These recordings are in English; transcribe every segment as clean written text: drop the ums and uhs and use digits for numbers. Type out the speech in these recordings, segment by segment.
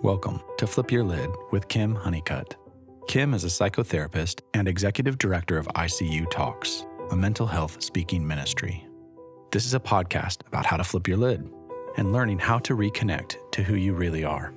Welcome to Flip Your Lid with Kim Honeycutt. Kim is a psychotherapist and executive director of ICU Talks, a mental health speaking ministry. This is a podcast about how to flip your lid and learning how to reconnect to who you really are.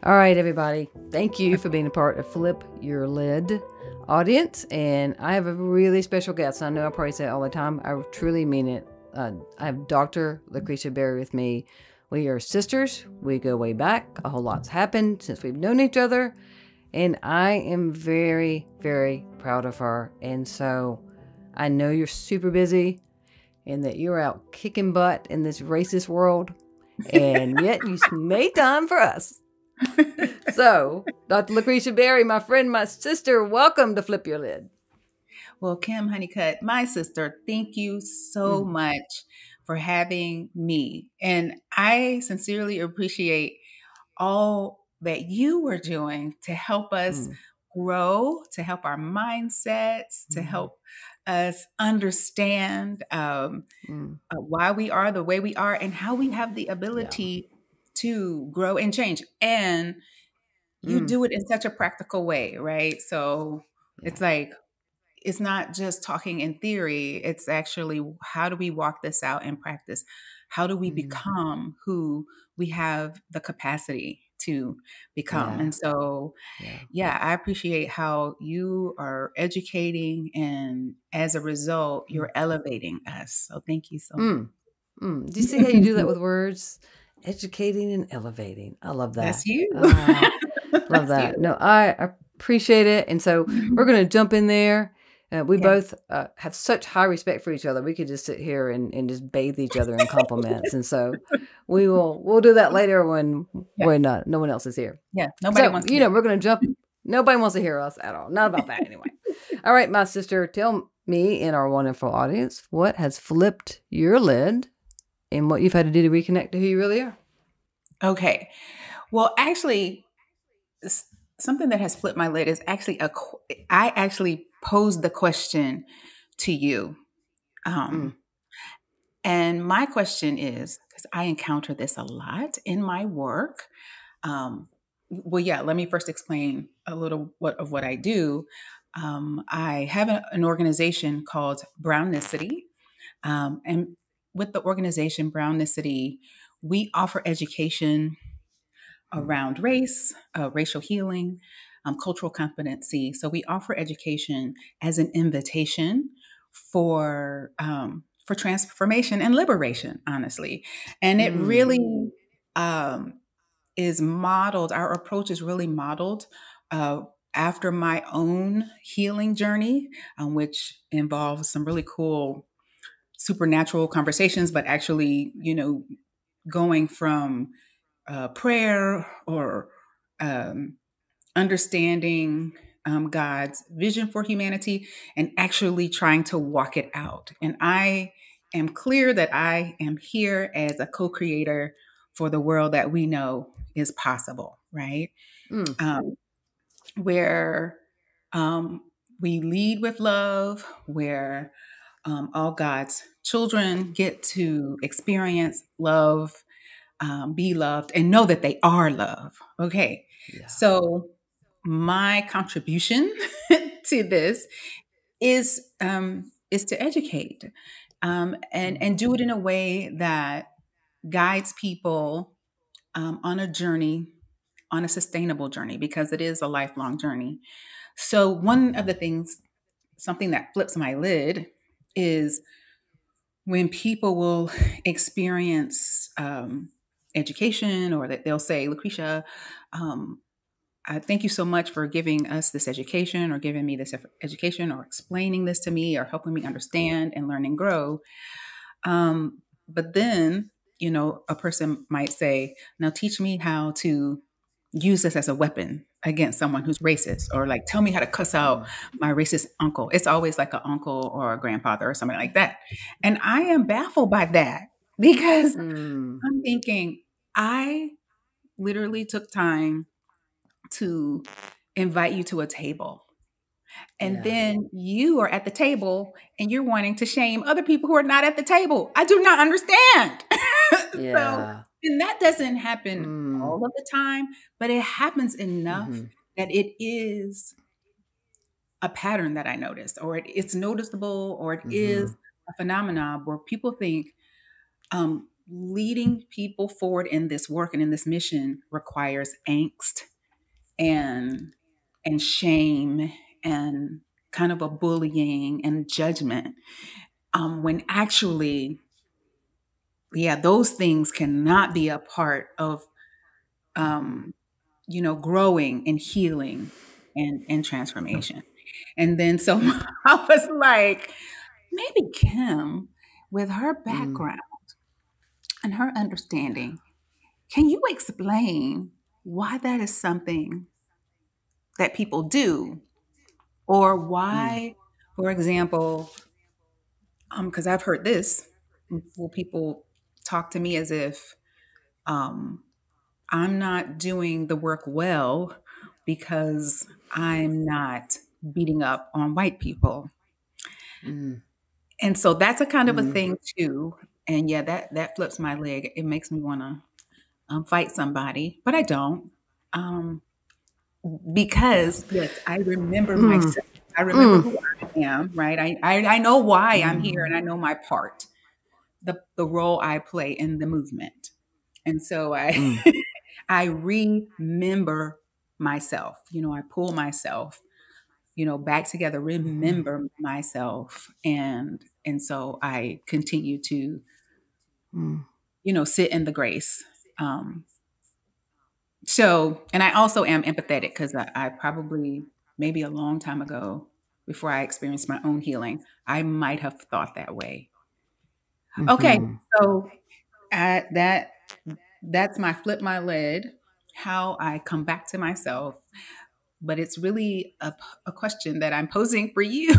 All right, everybody. Thank you for being a part of Flip Your Lid audience. And I have a really special guest. I know I probably say it all the time. I truly mean it. I have Dr. Lucretia Berry with me. We are sisters. We go way back. A whole lot's happened since we've known each other. And I am very, very proud of her. And so I know you're super busy and that you're out kicking butt in this racist world. And yet you made time for us. So, Dr. Lucretia Berry, my friend, my sister, welcome to Flip Your Lid. Well, Kim Honeycutt, my sister, thank you so much for having me. And I sincerely appreciate all that you were doing to help us grow, to help our mindsets, to help us understand why we are the way we are and how we have the ability to grow and change. And you do it in such a practical way, right? So it's like, it's not just talking in theory. It's actually, how do we walk this out in practice? How do we become who we have the capacity to become? And so, I appreciate how you are educating, and as a result, you're elevating us. So thank you so much. Do you see how you do that with words? Educating and elevating. I love that. That's you. Love that. You. No, I appreciate it. And so we're going to jump in there. We both have such high respect for each other. We could just sit here and just bathe each other in compliments. And so we'll do that later when no one else is here. Yeah. Nobody wants to we're going to jump. Nobody wants to hear us at all. Not about that anyway. All right, my sister, tell me and our wonderful audience what has flipped your lid and what you've had to do to reconnect to who you really are. Okay. Well, actually, something that has flipped my lid is actually I actually posed the question to you. And my question is, because I encounter this a lot in my work. Let me first explain a little of what I do. I have an organization called Brownicity. And with the organization Brownicity, we offer education around race, racial healing, cultural competency. So we offer education as an invitation for transformation and liberation, honestly. And it really is modeled. Our approach is really modeled after my own healing journey, which involves some really cool supernatural conversations, but actually, going from prayer or understanding God's vision for humanity and actually trying to walk it out. And I am clear that I am here as a co-creator for the world that we know is possible, right? Where we lead with love, where all God's children get to experience love, be loved, and know that they are loved. Okay. Yeah. So my contribution to this is to educate and do it in a way that guides people on a journey, on a sustainable journey, because it is a lifelong journey. So one of the things, something that flips my lid, is when people will experience education, or that they'll say, Lucretia, I thank you so much for giving us this education, or giving me this education, or explaining this to me, or helping me understand and learn and grow. But then, a person might say, now teach me how to use this as a weapon against someone who's racist, or like, tell me how to cuss out my racist uncle. It's always like an uncle or a grandfather or something like that. And I am baffled by that, because I'm thinking, I literally took time to invite you to a table. And then you are at the table and you're wanting to shame other people who are not at the table. I do not understand. So And that doesn't happen all of the time, but it happens enough that it is a pattern that I noticed, or it's noticeable, or it is a phenomenon where people think leading people forward in this work and in this mission requires angst and shame and kind of a bullying and judgment, when actually, yeah, those things cannot be a part of growing and healing and transformation. And then so I was like, maybe Kim, with her background and her understanding, can you explain why that is something that people do? Or why, for example, because I've heard this, well, people talk to me as if I'm not doing the work well because I'm not beating up on white people. And so that's a kind of a thing too. And yeah, that flips my leg. It makes me want to fight somebody, but I don't. Because yes, I remember myself. I remember who I am, right? I know why I'm here, and I know my part, the role I play in the movement. And so I remember myself. I pull myself, back together, remember myself, and so I continue to, sit in the grace. So, and I also am empathetic because I probably, maybe a long time ago, before I experienced my own healing, I might have thought that way. Okay, so that's my flip my lid, how I come back to myself. But it's really a question that I'm posing for you.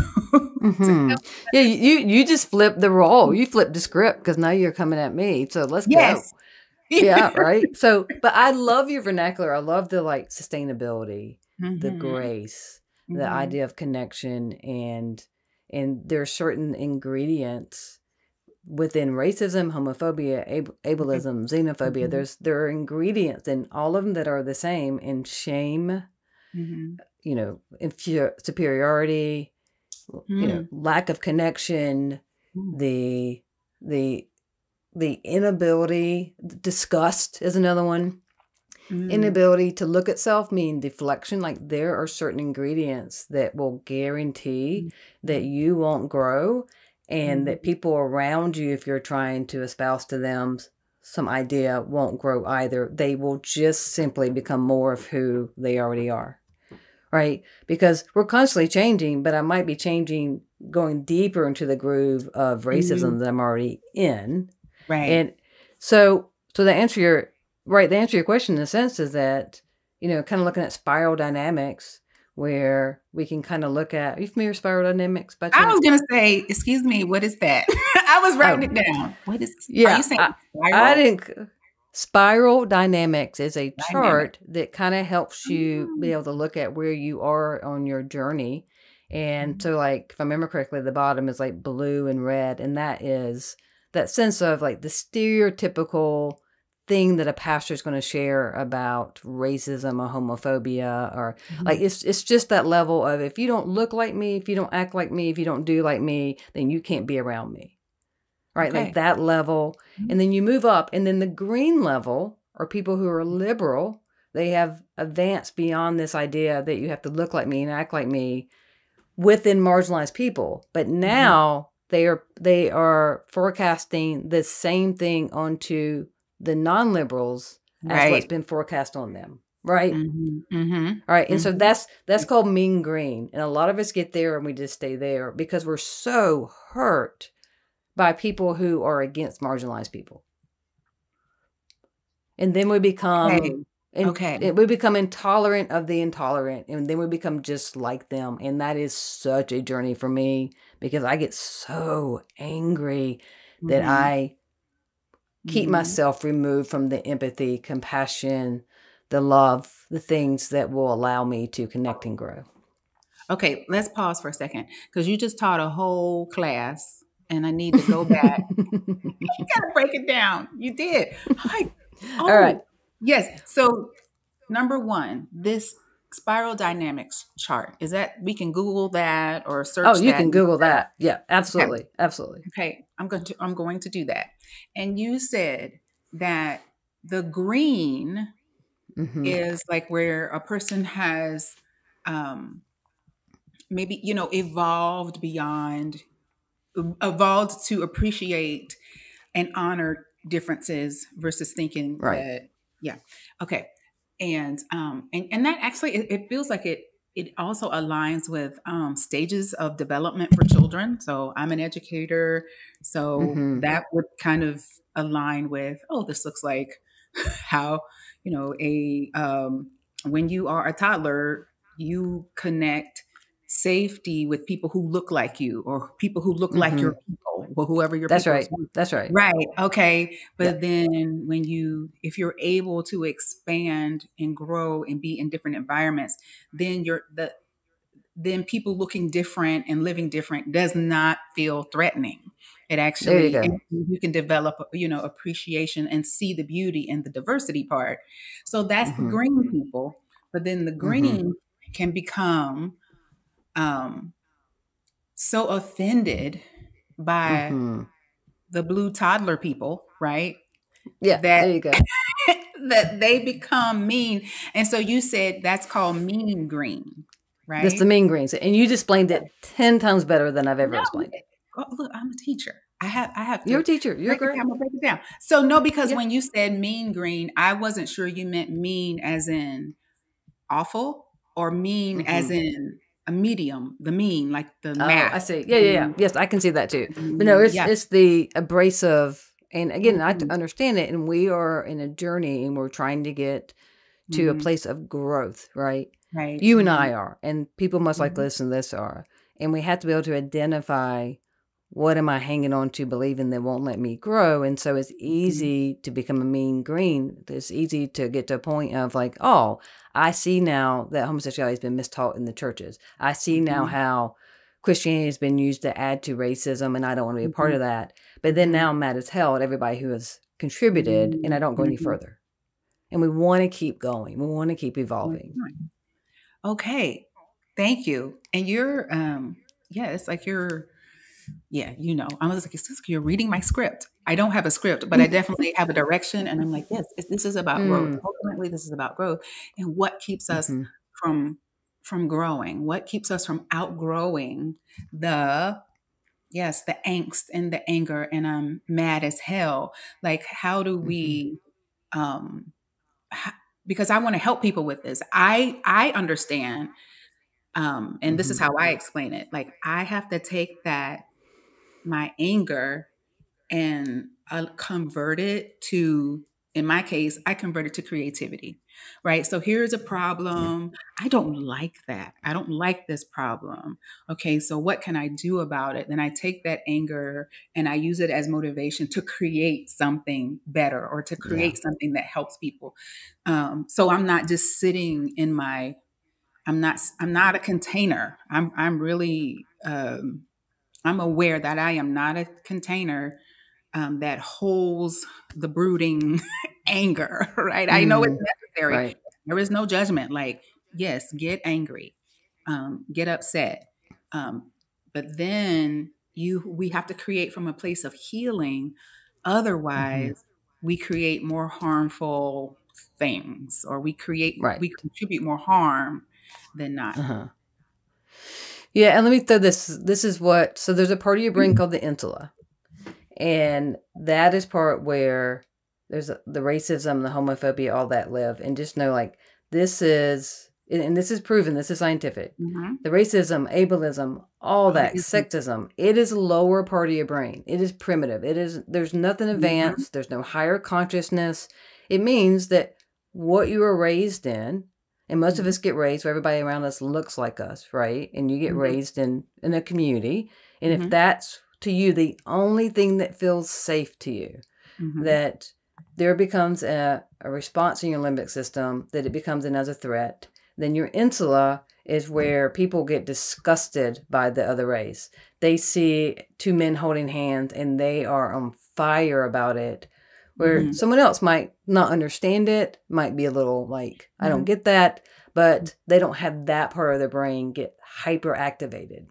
Yeah, you just flipped the role. You flipped the script because now you're coming at me. So let's go. Yeah, right. So, but I love your vernacular. I love the sustainability, the grace, the idea of connection, and there are certain ingredients within racism, homophobia, ableism, xenophobia. There are ingredients in all of them that are the same in shame, superiority, lack of connection, the inability, disgust is another one. Inability to look at self, mean deflection. There are certain ingredients that will guarantee that you won't grow, and that people around you, if you're trying to espouse to them some idea, won't grow either. They will just simply become more of who they already are. Right? Because we're constantly changing, but I might be changing, going deeper into the groove of racism that I'm already in. Right. And so the answer to your question in a sense is that, kind of looking at spiral dynamics, where we can kind of look at, are you familiar with spiral dynamics? I was going to say, excuse me, what is that? I was writing it down. What is, are you saying spiral? I didn't. Spiral dynamics is a chart that kind of helps you be able to look at where you are on your journey. And so if I remember correctly, the bottom is blue and red. And that is that sense of the stereotypical thing that a pastor is going to share about racism or homophobia, or it's just that level of, if you don't look like me, if you don't act like me, if you don't do like me, then you can't be around me. Right? Okay. That level. And then you move up, and then the green level are people who are liberal. They have advanced beyond this idea that you have to look like me and act like me within marginalized people. But now they are forecasting the same thing onto the non-liberals as what's been forecast on them. Right? All right. And so that's called mean green. And a lot of us get there and we just stay there because we're so hurt by people who are against marginalized people. And then we become we become intolerant of the intolerant, and then we become just like them. And that is such a journey for me, because I get so angry that I keep myself removed from the empathy, compassion, the love, the things that will allow me to connect and grow. Okay, let's pause for a second, because you just taught a whole class, and I need to go back. You got to break it down. You did. All right. Yes. So number one, this spiral dynamics chart, is that, we can Google that or Oh, search you that. can Google that. Yeah, Okay. absolutely. Absolutely. Okay. I'm going to do that. And you said that the green Mm-hmm. is like where a person has um maybe, evolved to appreciate and honor differences versus thinking Right. that, yeah, okay. And that actually, it feels like it also aligns with stages of development for children. So I'm an educator, so Mm-hmm. that would kind of align with, oh, this looks like how, a when you are a toddler, you connect safety with people who look like you, or people who look like Mm-hmm. your people, or whoever your That's people is. right. That's right. Right. Okay. Yeah. But then if you're able to expand and grow and be in different environments, then then people looking different and living different does not feel threatening. It There you actually, go. and you can develop, appreciation and see the beauty and the diversity part. So that's the Mm-hmm. green people. But then the Mm-hmm. green can become um, so offended by Mm-hmm. the blue toddler people, right? Yeah, That there you go. that they become mean. And so you said that's called mean green, That's the right? mean greens. And you just explained it 10 times better than I've ever No, explained it. look, I'm a teacher. I have You're a to teacher. You're break it great. down. Break it down. So no, because Yeah. when you said mean green, I wasn't sure you meant mean as in awful, or mean as Mm-hmm. in a medium, the mean, like the Oh, math. I see. Yeah, yeah, yeah. Mm, Yes, I can see that too. But no, yeah. it's the abrasive, and again, I Mhm, understand it, and we are in a journey, and we're trying to get to a mhm, place of growth, right? right. You and Mhm, I are, and people most likely mhm, listen to this are, and we have to be able to identify what am I hanging on to believing that won't let me grow. And so it's mhm, easy to become a mean green. It's easy to get to a point of like, oh, I see now that homosexuality has been mistaught in the churches. I see now mhm, how Christianity has been used to add to racism, and I don't want to be a part mhm, of that. But then mhm, now I'm mad as hell at everybody who has contributed, and I mhm, don't go any mhm. further. And we want to keep going. We want to keep evolving. Okay. Thank you. And yeah, it's like I was like, it's just, you're reading my script. I don't have a script, but I definitely have a direction. And I'm like, yes, this is about growth. Mm. Ultimately, this is about growth. And what keeps us Hmm. from growing? What keeps us from outgrowing the yes, the angst and the anger, and I'm mad as hell. Like, how do Hmm. we um h- because I want to help people with this. I understand, and this is Hmm. how I explain it. Like, I have to take that, my anger, and convert it to, in my case, I convert it to creativity, right? So here's a Yeah. problem. I don't like that. I don't like this problem. Okay, so what can I do about it? Then I take that anger and I use it as motivation to create something better, or to Yeah. create something that helps people. So I'm not just sitting in my, I'm not a container. I'm really, I'm aware that I am not a container that holds the brooding anger, right? I know it's Hmm. necessary. Right. There is no judgment. Like, yes, get angry, get upset. Um, but then we have to create from a place of healing. Hmm. Otherwise, we create more harmful things, or Right. we contribute more harm than not. Uh-huh. Yeah, and let me throw this. This is what. So there's a part of your brain called the insula, and that is part where the racism, the homophobia, all that live. And just know, like, this is, and this is proven. This is scientific. Mm-hmm. The racism, ableism, all Oh, that, sexism. It is lower part of your brain. It is primitive. It is. There's nothing mm-hmm. advanced. There's no higher consciousness. It means that what you were raised in. And most of Mm-hmm. us get raised where everybody around us looks like us, right? And you get raised in a community. And if Mm-hmm. that's to you the only thing that feels safe to you, Mm-hmm. that there becomes a response in your limbic system, that it becomes another threat, then your insula is where people get disgusted by the other race. They see two men holding hands and they are on fire about it. where someone else might not understand it, might be a little like, I don't get that, but they don't have that part of their brain get hyperactivated.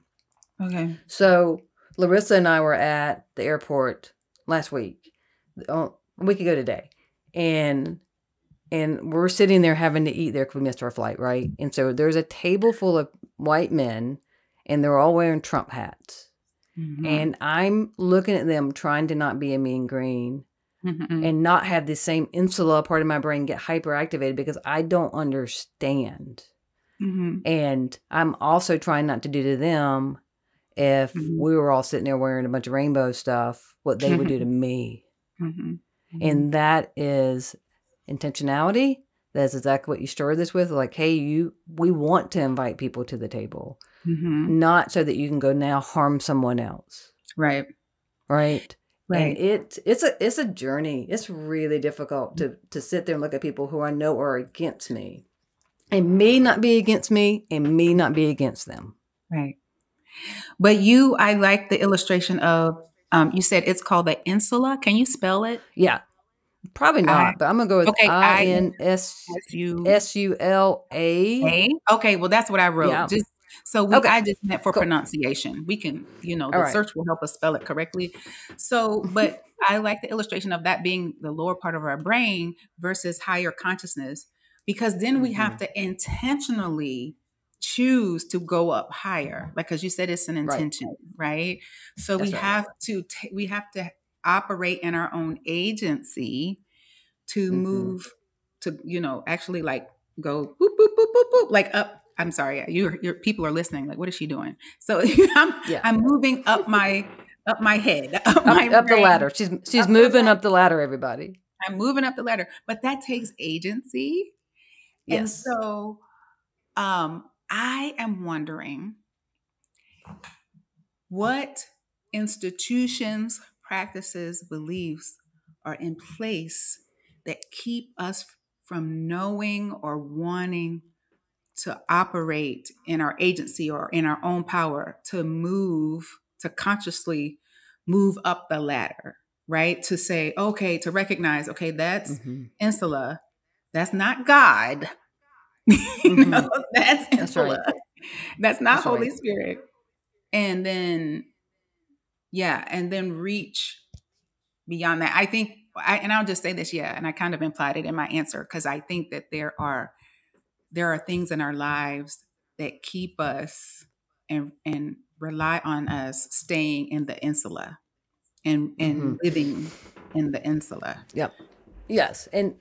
Okay. So Larissa and I were at the airport last week, a week ago today, and we're sitting there having to eat there because we missed our flight, right? And so there's a table full of white men, and they're all wearing Trump hats. And I'm looking at them trying to not be a mean green and not have the same insula part of my brain get hyperactivated because I don't understand. And I'm also trying not to do to them if we were all sitting there wearing a bunch of rainbow stuff, what they would do to me. And that is intentionality. That's exactly what you started this with. Like, hey, we want to invite people to the table, not so that you can go now harm someone else. Right. Right. And it's a journey. It's really difficult to sit there and look at people who I know are against me, and me not be against me, and me not be against them. Right. But I like the illustration of, you said it's called the insula. Can you spell it? Yeah. Probably not, but I'm going to go with INSULA. Okay, well, that's what I wrote. Yeah. I just meant for pronunciation. We can, the search will help us spell it correctly. So, but I like the illustration of that being the lower part of our brain versus higher consciousness, because then we have to intentionally choose to go up higher. Like, as you said, it's an intention, right? So we have to operate in our own agency to move to, actually like go boop, boop, boop, boop, boop, like up. I'm sorry. Your people are listening. Like, what is she doing? So I'm moving up my head, up the ladder. She's moving up the ladder, everybody. I'm moving up the ladder, but that takes agency. Yes. And so, I am wondering what institutions, practices, beliefs are in place that keep us from knowing or wanting to operate in our agency or in our own power to consciously move up the ladder, right? To say, okay, to recognize, okay, that's insula. That's not God. That's insula. Right. That's not Holy Spirit. And then, and then reach beyond that. I think, and I'll just say this, and I kind of implied it in my answer, because I think that there are things in our lives that keep us and rely on us staying in the insula and living in the insula. Yep. Yes. And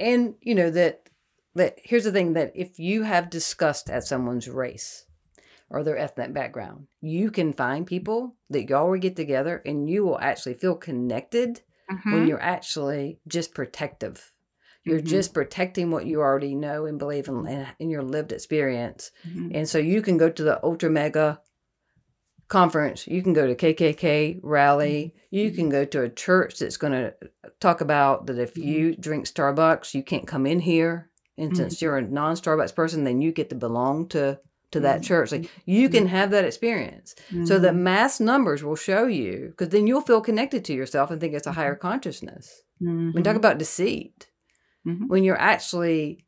that here's the thing, that if you have discussed at someone's race or their ethnic background, you can find people that y'all will get together and you will actually feel connected when you're actually just protective. You're just protecting what you already know and believe in your lived experience. And so you can go to the ultra mega conference. You can go to KKK rally. You can go to a church that's going to talk about that if you drink Starbucks, you can't come in here. And since you're a non-Starbucks person, then you get to belong to that church. Like, you can have that experience. So the mass numbers will show you, because then you'll feel connected to yourself and think it's a higher consciousness. We talk about deceit. When you're actually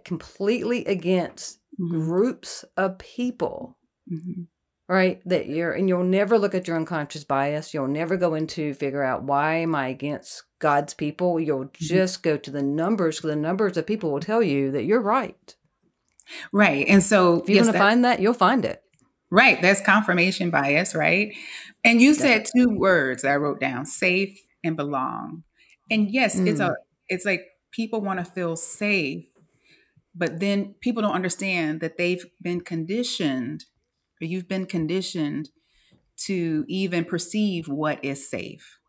completely against groups of people, right? That you'll never look at your unconscious bias. You'll never go into figure out, why am I against God's people? You'll just go to the numbers, because the numbers of people will tell you that you're right. Right. And so if you want to find that, you'll find it. Right. That's confirmation bias, right? And you said two words that I wrote down: safe and belong. And yes, it's like people want to feel safe, but then people don't understand that they've been conditioned, or you've been conditioned to even perceive what is safe.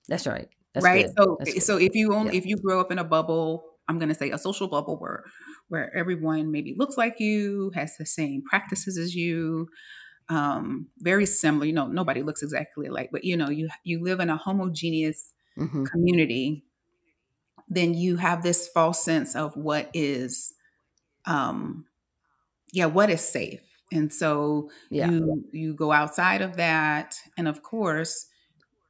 That's right. That's right. Good. So if you grow up in a bubble, I'm going to say a social bubble where everyone maybe looks like you, has the same practices as you, very similar. Nobody looks exactly alike, but you live in a homogeneous community. Then you have this false sense of what is safe. And so you go outside of that. And of course,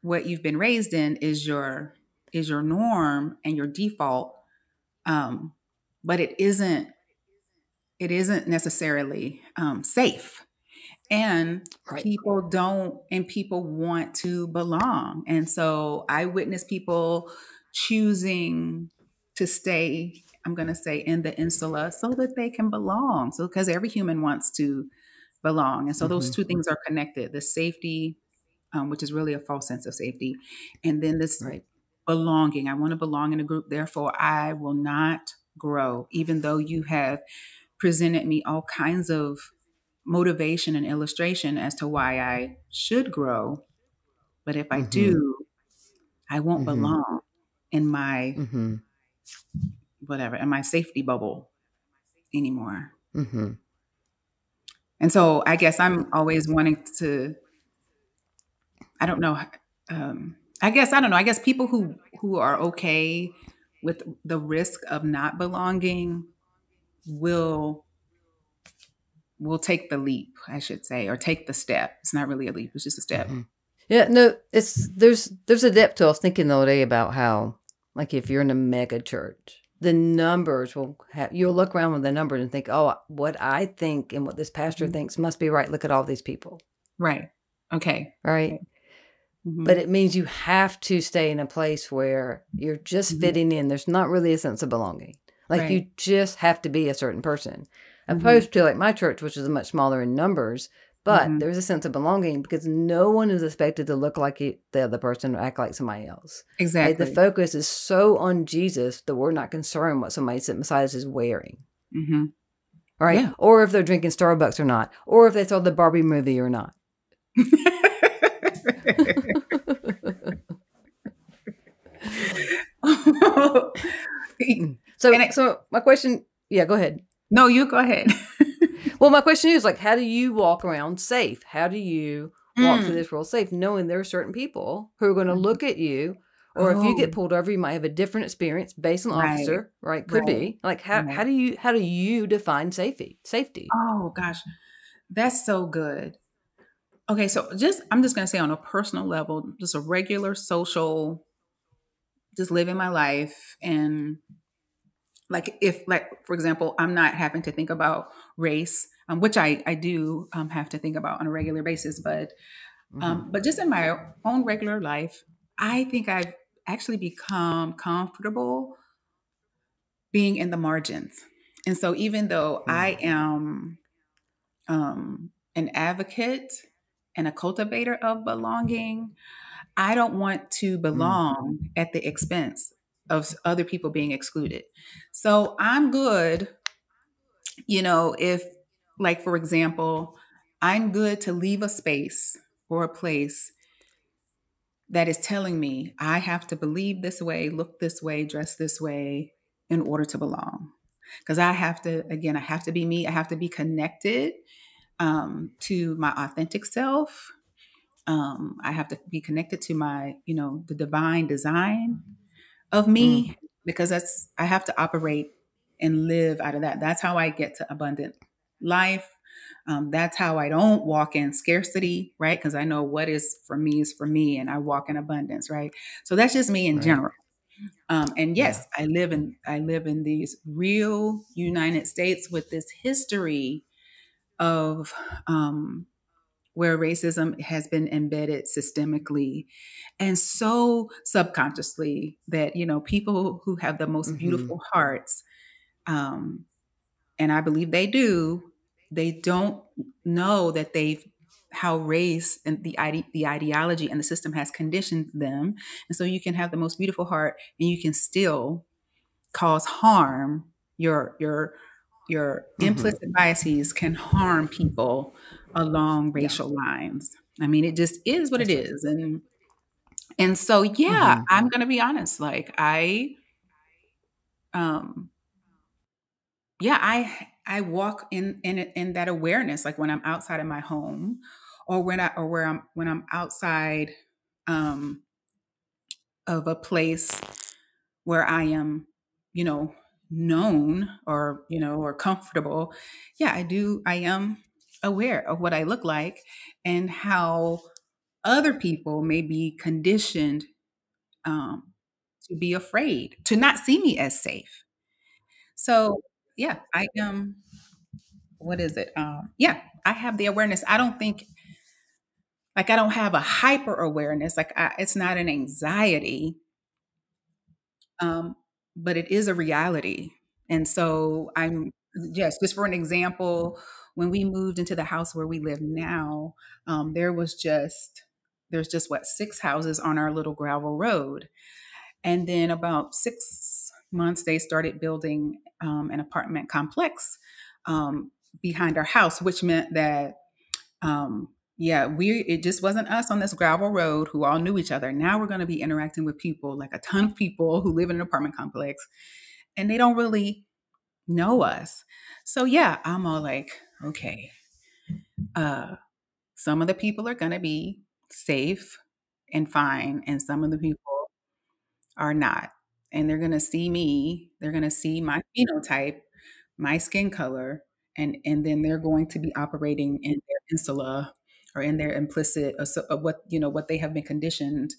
what you've been raised in is your is your norm and your default, but it isn't necessarily safe. And Right. people want to belong. And so I witness people choosing to stay, I'm going to say, in the insula so that they can belong. So, because every human wants to belong. And so those two things are connected, the safety, which is really a false sense of safety, and then this Right. belonging. I want to belong in a group, therefore I will not grow, even though you have presented me all kinds of motivation and illustration as to why I should grow. But if I do, I won't belong in my whatever, in my safety bubble anymore. And so I guess I'm always wanting to, I don't know. I guess, I don't know. I guess people who are okay with the risk of not belonging will take the leap, I should say, or take the step. It's not really a leap. It's just a step. Yeah, no, there's a depth to. I was thinking the other day about how, like, if you're in a mega church, the numbers you'll look around with the numbers and think, oh, what I think and what this pastor thinks must be right. Look at all these people. Right. Okay. Right. Okay. Mm-hmm. But it means you have to stay in a place where you're just fitting in. There's not really a sense of belonging. Like, you just have to be a certain person. Opposed to, like, my church, which is much smaller in numbers, but there's a sense of belonging because no one is expected to look like the other person or act like somebody else. Exactly. Like, the focus is so on Jesus that we're not concerned what somebody sitting beside us is wearing. Right? Yeah. Or if they're drinking Starbucks or not. Or if they saw the Barbie movie or not. So my question, go ahead. No, you go ahead. Well, my question is, like, how do you walk around safe? How do you walk through this world safe, knowing there are certain people who are going to look at you, or if you get pulled over, you might have a different experience based on the officer, right? Could be. Like, how do you define safety? Oh gosh, that's so good. Okay, so I'm just going to say, on a personal level, just a regular social, just living my life. And like, if, like, for example, I'm not having to think about race, which I do have to think about on a regular basis, but just in my own regular life, I think I've actually become comfortable being in the margins. And so even though I am an advocate and a cultivator of belonging, I don't want to belong at the expense of other people being excluded. So I'm good, if, like, for example, I'm good to leave a space or a place that is telling me I have to believe this way, look this way, dress this way in order to belong. Because I have to be me. I have to be connected to my authentic self. I have to be connected to my, the divine design of me, because I have to operate and live out of that. That's how I get to abundant life. That's how I don't walk in scarcity, right? Because I know what is for me, and I walk in abundance, right? So that's just me in general. And yes, I live in these real United States with this history of where racism has been embedded systemically and so subconsciously that, people who have the most beautiful hearts, and I believe they don't know that how race and the ideology and the system has conditioned them. And so you can have the most beautiful heart and you can still cause harm. Your implicit biases can harm people along racial lines. I mean, it just is what it is. And so, I'm going to be honest. Like, I walk in that awareness, like when I'm outside of my home, or when I'm outside of a place where I am, known, or or comfortable. I am aware of what I look like and how other people may be conditioned to be afraid, to not see me as safe. So yeah, I am, what is it? Yeah, I have the awareness. I don't think, like, I don't have a hyper awareness. Like, it's not an anxiety, um, but it is a reality. And so yes, just for an example, when we moved into the house where we live now, there's just what, 6 houses on our little gravel road. And then about 6 months, they started building an apartment complex behind our house, which meant that, yeah, it just wasn't us on this gravel road who all knew each other. Now we're going to be interacting with people, like a ton of people who live in an apartment complex, and they don't really know us. So yeah, I'm all like, okay, some of the people are going to be safe and fine, and some of the people are not. And they're going to see me, they're going to see my phenotype, my skin color, and then they're going to be operating in their insula or in their implicit, what they have been conditioned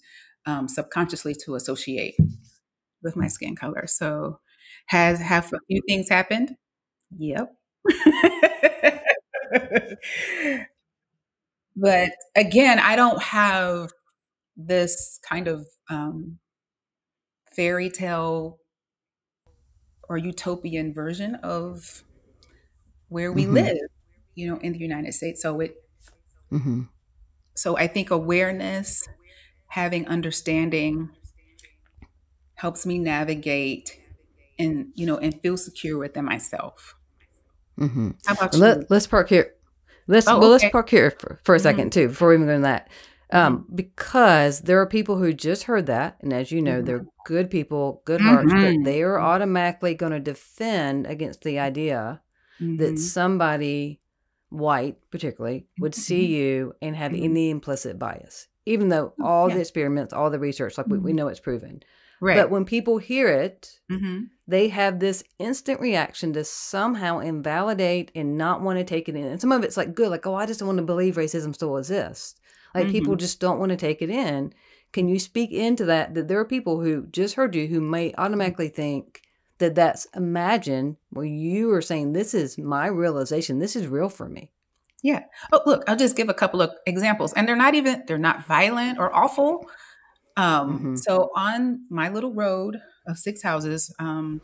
subconsciously to associate with my skin color. So have a few things happened? Yep. But again, I don't have this kind of fairy tale or utopian version of where we Mm-hmm. live, in the United States. Mm-hmm. So I think awareness, having understanding helps me navigate and feel secure within myself. Mm-hmm. How about you? Let's park here. Oh, Let's okay. park here for a Hmm. second too, before we even go into that. Hmm. Because there are people who just heard that, and as you know, they're Hmm. good people, good hearts, but Hmm. they are automatically going to defend against the idea that Hmm. somebody, white particularly, would see Hmm. you and have Hmm. any implicit bias, even though all Yeah. the experiments, all the research, like we Mhm. know it's proven. Right. But when people hear it, Hmm. they have this instant reaction to somehow invalidate and not want to take it in. And some of it's like good, like, oh, I just don't want to believe racism still exists. Like people Hmm. just don't want to take it in. Can you speak into that there are people who just heard you who may automatically think that that's imagined, where you are saying, this is my realization, this is real for me? Yeah. Oh, look, I'll just give a couple of examples, and they're not violent or awful. Mm-hmm. So on my little road of 6 houses, and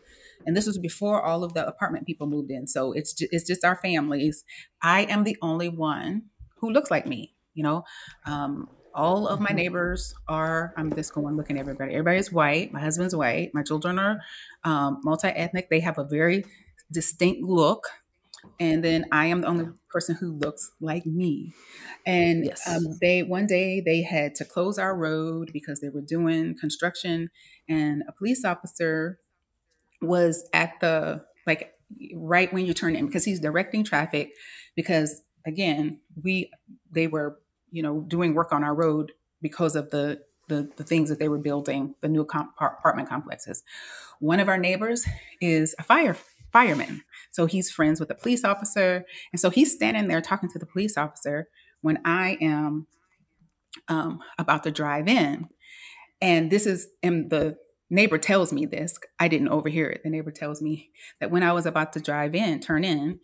this was before all of the apartment people moved in. So it's just our families. I am the only one who looks like me. All of my Mm-hmm. neighbors are. I'm just going looking at everybody. Everybody's white. My husband's white. My children are multi-ethnic. They have a very distinct look, and then I am the only person who looks like me. And Yes. they one day they had to close our road because they were doing construction, and a police officer was at the, like, right when you turn in, because he's directing traffic, because again, they were doing work on our road because of the things that they were building, the new apartment complexes. One of our neighbors is a fireman. So he's friends with the police officer. And so he's standing there talking to the police officer when I am about to drive in. And the neighbor tells me this. I didn't overhear it. The neighbor tells me that when I was about to turn in,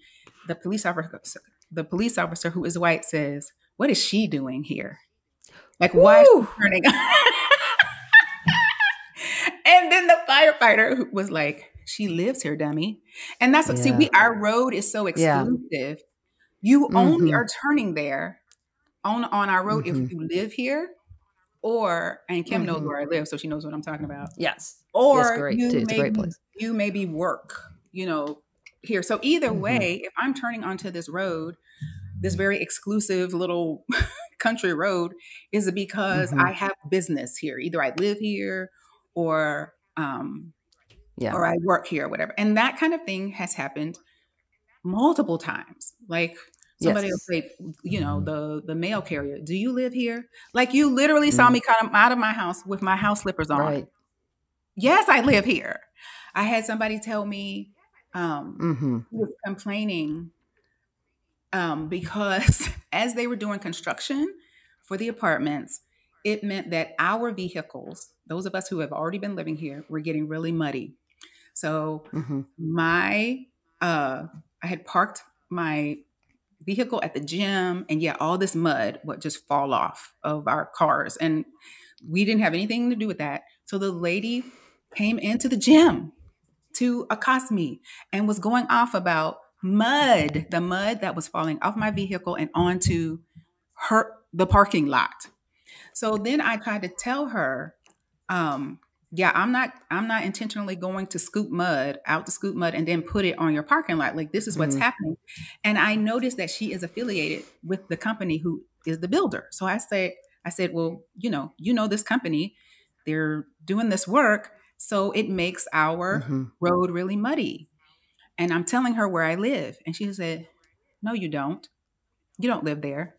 the police officer who is white says, "What is she doing here? Like, why is Woo! she turning?" And then the firefighter was like, "She lives here, dummy." And that's see, Yeah. our road is so Yeah. exclusive. You only Mm-hmm. are turning there on our road if Mm-hmm. you live here, and Kim knows Mm-hmm. where I live, so she knows what I'm talking about. Yes. Yes, Or great too. It's a great place. you maybe work, here. So either Mm-hmm. way, if I'm turning onto this road, this very exclusive little country road, is it because Mm-hmm. I have business here? Either I live here or Yeah. or I work here or whatever. And that kind of thing has happened multiple times. Like somebody will Yes. say, the mail carrier, "Do you live here?" Like, you literally saw Mm, me come out of my house with my house slippers on. right. Yes, I live here. I had somebody tell me, Mm-hmm. he was complaining, because as they were doing construction for the apartments, it meant that our vehicles, those of us who have already been living here, were getting really muddy. So Mm-hmm. my I had parked my vehicle at the gym, and yeah, all this mud would just fall off of our cars, and we didn't have anything to do with that. So the lady came into the gym to accost me and was going off about mud, the mud that was falling off my vehicle and onto the parking lot. So then I tried to tell her, um, yeah, I'm not intentionally going to scoop mud out to scoop mud and then put it on your parking lot. Like, this is what's Mm-hmm. happening. And I noticed that she is affiliated with the company who is the builder. So I said, well, you know this company, they're doing this work, so it makes our Mm-hmm. road really muddy. And I'm telling her where I live, and she said, no, you don't. You don't live there.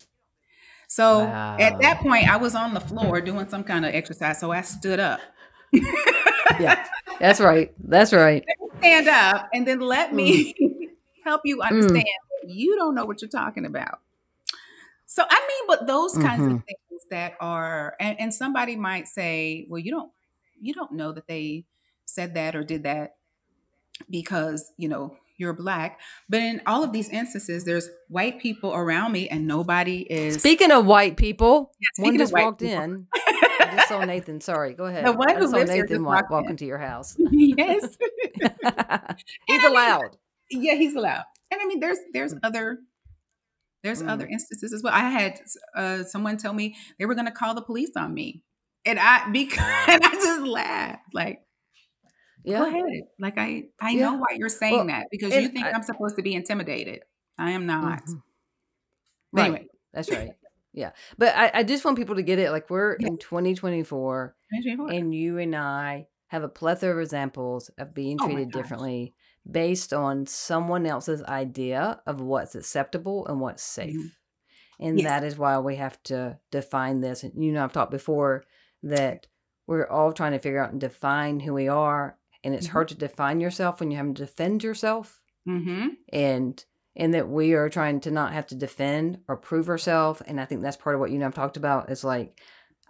So at that Wow. point, I was on the floor doing some kind of exercise. So I stood up. Yeah, that's right. That's right. Stand up and then let Mm. me help you understand Mm. that you don't know what you're talking about. So I mean, but those kinds of Mm-hmm. things that are, and somebody might say, well, you don't know that they said that or did that because you're black. But in all of these instances, there's white people around me, and nobody is. Speaking of white people, Yeah, one speaking of just white walked people, in. I just saw Nathan. Sorry, go the ahead. one I who just saw lives here Nathan just walked walk in. into your house. Yes. He's I mean, allowed. yeah, he's allowed. And I mean, there's other instances as well. I had someone tell me they were going to call the police on me, and and I just laughed. Like, go Yeah. ahead. Like, I know Yeah. why you're saying Well, that, because you and think I'm supposed to be intimidated. I am not. Mhm. But Right. anyway, That's right. Yeah. But I just want people to get it. Like, we're yes, in 2024, 2024. and you and I have a plethora of examples of being Oh my treated gosh. differently based on someone else's idea of what's acceptable and what's Mhm. safe. And Yes. that is why we have to define this. And I've talked before that we're all trying to figure out and define who we are. And it's Mm-hmm. hard to define yourself when you have to defend yourself. Mm-hmm. And that we are trying to not have to defend or prove ourselves. And I think that's part of what I've talked about is like,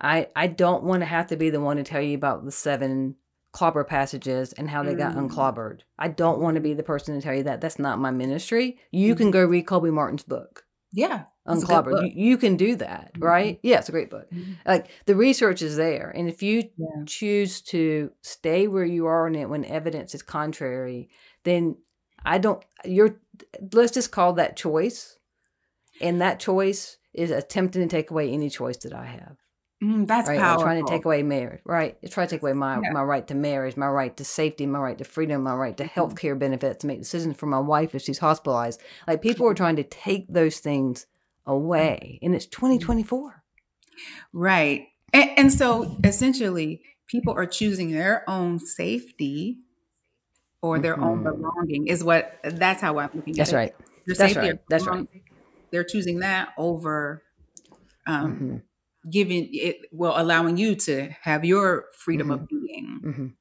I don't want to have to be the one to tell you about the 7 clobber passages and how they got unclobbered. I don't want to be the person to tell you that. That's not my ministry. You can go read Colby Martin's book. Yeah, it's a good book. Unclobbered. You can do that, right? Yeah, it's a great book. Mhm. Like, the research is there. And if you Yeah. choose to stay where you are in it when evidence is contrary, then let's just call that choice. And that choice is attempting to take away any choice that I have. That's Right? Like trying to take powerful. away marriage, right? It's trying to take away my Yeah. right to marriage, my right to safety, my right to freedom, my right to health care benefits, to make decisions for my wife if she's hospitalized. Like, people are trying to take those things away. And it's 2024. Right. And so essentially, people are choosing their own safety or their own belonging that's how I'm looking at That's it. right. Their That's safety or right. That's right. belonging, they're choosing that over giving it, well, allowing you to have your freedom of being.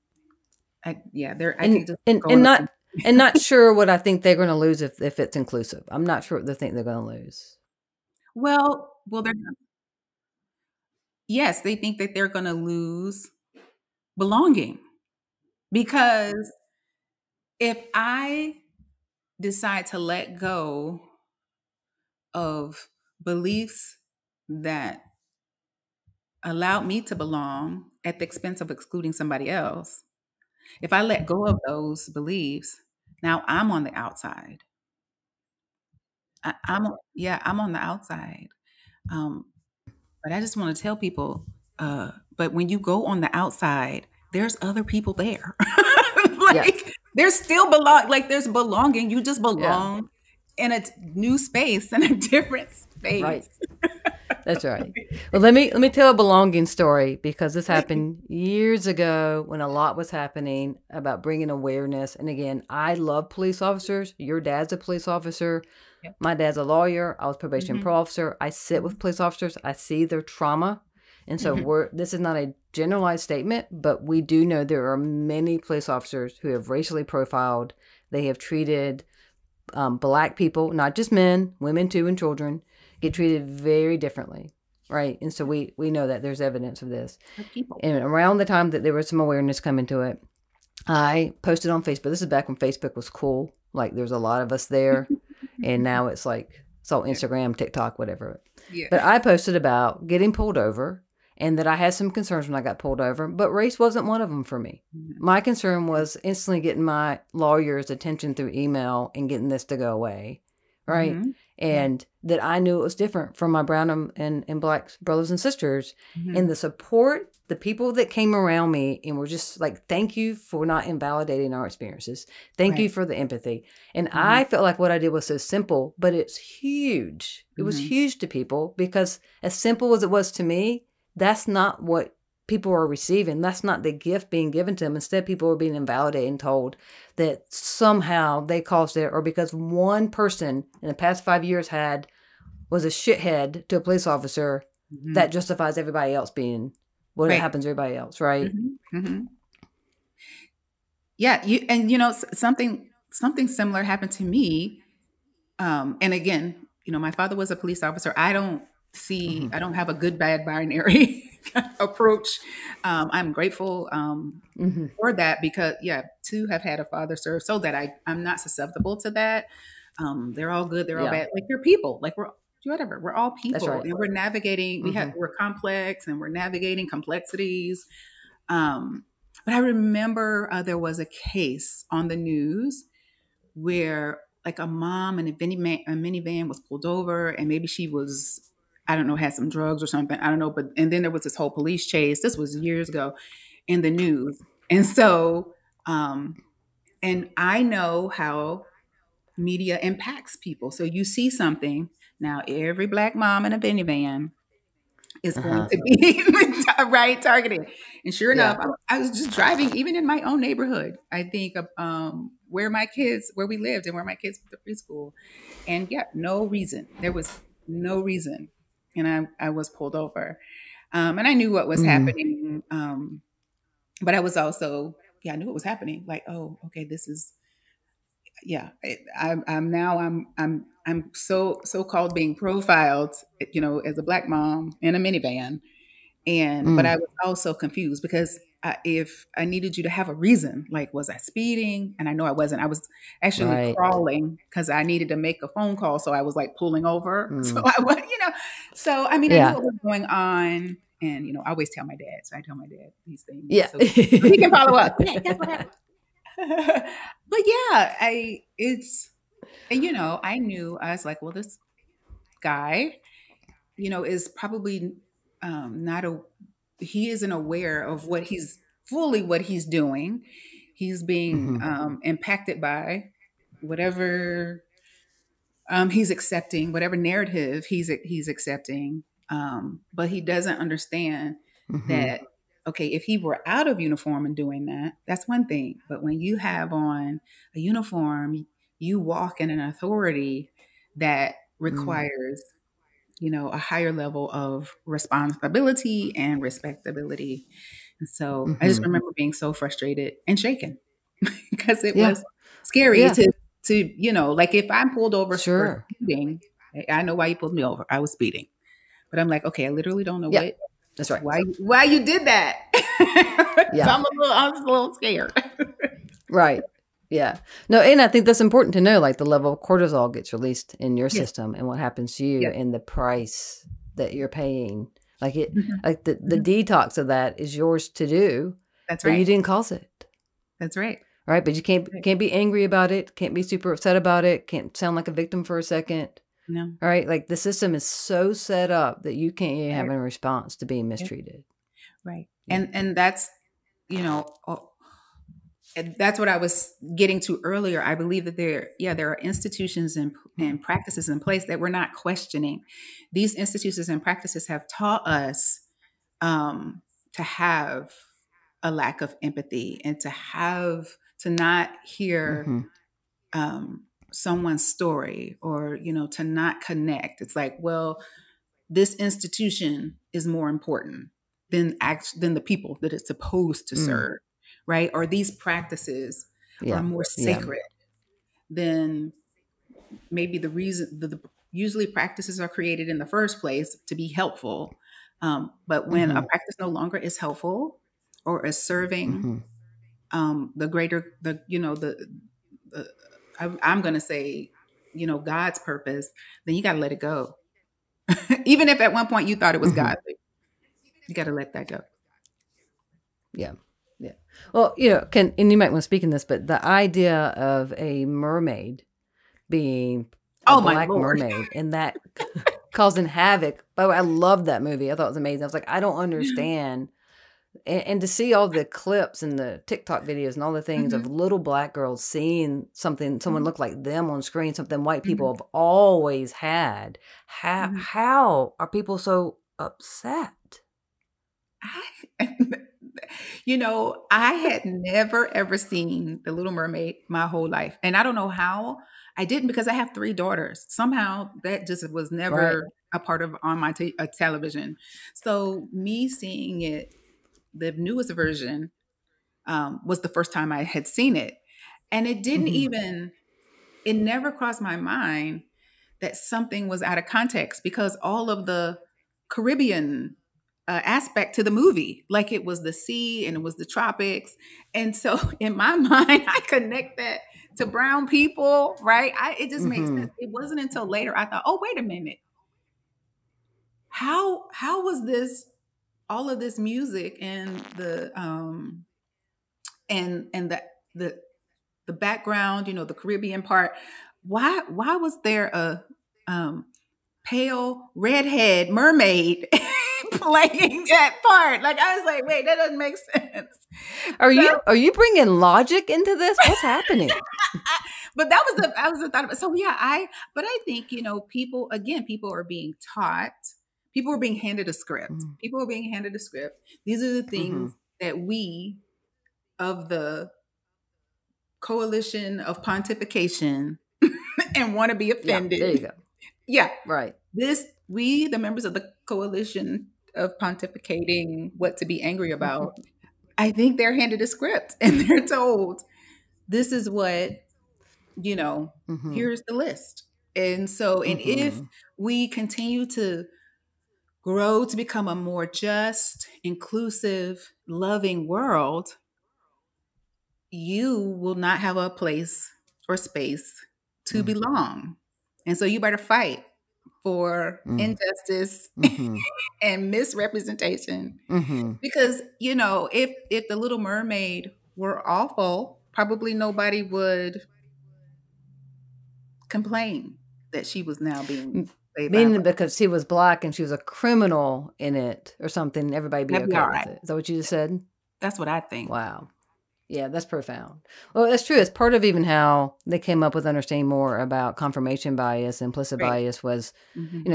I think just going up And not sure what I think they're going to lose if it's inclusive. I'm not sure what they think they're going to lose. well, yes, they think that they're going to lose belonging, because if I decide to let go of beliefs that allowed me to belong at the expense of excluding somebody else, if I let go of those beliefs, now I'm on the outside. I'm on the outside. Um, but I just want to tell people, but when you go on the outside, there's other people there. Yes. Like, there's belonging. You just belong in a new space, in a different space. Right. That's right. Well, let me tell a belonging story, because this happened years ago when a lot was happening about bringing awareness. And again, I love police officers. Your dad's a police officer. Yep. My dad's a lawyer. I was probation pro officer. I sit with police officers. I see their trauma. And so this is not a generalized statement, but we do know there are many police officers who have racially profiled. They have treated Black people, not just men, women too, and children, get treated very differently. right? And so we know that there's evidence of this. They're people. And around the time that there was some awareness coming to it, I posted on Facebook. This is back when Facebook was cool. Like there's a lot of us there. And now it's like, it's all Instagram, TikTok, whatever. Yeah. But I posted about getting pulled over and that I had some concerns when I got pulled over, but race wasn't one of them for me. Mm-hmm. My concern was instantly getting my lawyer's attention through email and getting this to go away. Right. Mm-hmm. And that I knew it was different from my brown and black brothers and sisters. Mm-hmm. And the support, the people that came around me and were just like, thank you for not invalidating our experiences. Thank you for the empathy. And I felt like what I did was so simple, but it's huge. It was huge to people because as simple as it was to me, that's not what people are receiving. That's not the gift being given to them. Instead, people are being invalidated and told that somehow they caused it, or because one person in the past 5 years was a shithead to a police officer, that justifies everybody else being what happens to everybody else, right? Mm-hmm. Mm-hmm. Yeah, something similar happened to me. And again, my father was a police officer. I don't have a good bad binary approach. I'm grateful for that because to have had a father serve so that I'm not susceptible to that. They're all good, they're all bad. Like they're people. Like we're all people. That's right. And we're navigating, we're complex and we're navigating complexities. But I remember there was a case on the news where like a mom in a minivan was pulled over and maybe she was, I don't know, had some drugs or something. I don't know. And then there was this whole police chase. This was years ago in the news. And so, and I know how media impacts people. So you see something. Now, every black mom in a minivan is going to be targeted. And sure enough, I was just driving, even in my own neighborhood. I think where we lived and where my kids went to preschool. And no reason. There was no reason. And I was pulled over. And I knew what was happening. But I was also, I knew what was happening. Like, oh, okay, this is, I'm so-called being profiled, as a black mom in a minivan. But I was also confused because if I needed you to have a reason, like, was I speeding? And I know I wasn't. I was actually crawling because I needed to make a phone call. So I was like pulling over. So I was, I knew what was going on. And, I always tell my dad. So I tell my dad these things. Yeah. So he can follow up. Guess what happened? But I knew, I was like, well, this guy, is probably he isn't aware of what he's doing. He's being impacted by whatever he's accepting, whatever narrative he's accepting. But he doesn't understand that, okay, if he were out of uniform and doing that, that's one thing. But when you have on a uniform, you walk in an authority that requires, a higher level of responsibility and respectability. And so I just remember being so frustrated and shaken because it was scary to, like if I'm pulled over for speeding, I know why you pulled me over. I was speeding. But I'm like, okay, I literally don't know what. That's right. Why you did that? So I was a little scared. Right. Yeah. No, and I think that's important to know, like the level of cortisol gets released in your system and what happens to you and the price that you're paying. Like it, like the detox of that is yours to do. That's right. But you didn't cause it. That's right. Right. But you can't be angry about it. Can't be super upset about it. Can't sound like a victim for a second. No. All right. Like the system is so set up that you can't even have a response to being mistreated. Right. Yeah. And that's, and that's what I was getting to earlier. I believe that there are institutions and practices in place that we're not questioning. These institutions and practices have taught us to have a lack of empathy and to not hear someone's story or, to not connect. It's like, well, this institution is more important than the people that it's supposed to serve. Right? Or these practices are more sacred than maybe the reason usually practices are created in the first place to be helpful. But when a practice no longer is helpful or is serving the greater, I'm going to say, God's purpose, then you got to let it go. Even if at one point you thought it was godly, you got to let that go. Yeah. Yeah. Well, and you might want to speak in this, but the idea of a mermaid being a black mermaid and that causing havoc. But I loved that movie. I thought it was amazing. I was like, I don't understand. And to see all the clips and the TikTok videos and all the things of little black girls seeing someone look like them on screen, something white people have always had. How are people so upset? I had never, ever seen The Little Mermaid my whole life. And I don't know how I didn't, because I have 3 daughters. Somehow that just was never a part of on my television. So me seeing it, the newest version, was the first time I had seen it. And it didn't it never crossed my mind that something was out of context, because all of the Caribbean aspect to the movie, like it was the sea and it was the tropics. And so in my mind, I connect that to brown people, right? It just makes sense. It wasn't until later I thought, oh, wait a minute. How was this, all of this music and the the background, the Caribbean part, why was there a pale redhead mermaid playing that part? Like, I was like, wait, that doesn't make sense. Are you bringing logic into this? What's happening? But that was the thought of it. So yeah, I think, people are being taught, people are being handed a script. People are being handed a script. These are the things that we of the coalition of pontification and want to be offended. Yeah, there you go. Yeah. Right. We, the members of the coalition of pontificating what to be angry about, I think they're handed a script and they're told, this is what, here's the list. And so, and if we continue to grow to become a more just, inclusive, loving world, you will not have a place or space to belong. And so you better fight for injustice and misrepresentation. Because, if The Little Mermaid were awful, probably nobody would complain that she was now being played meaning because she was black and she was a criminal in it or something, everybody be okay with it. Is that what you just said? That's what I think. Wow. Yeah, that's profound. Well, that's true. It's part of even how they came up with understanding more about confirmation bias, implicit bias was,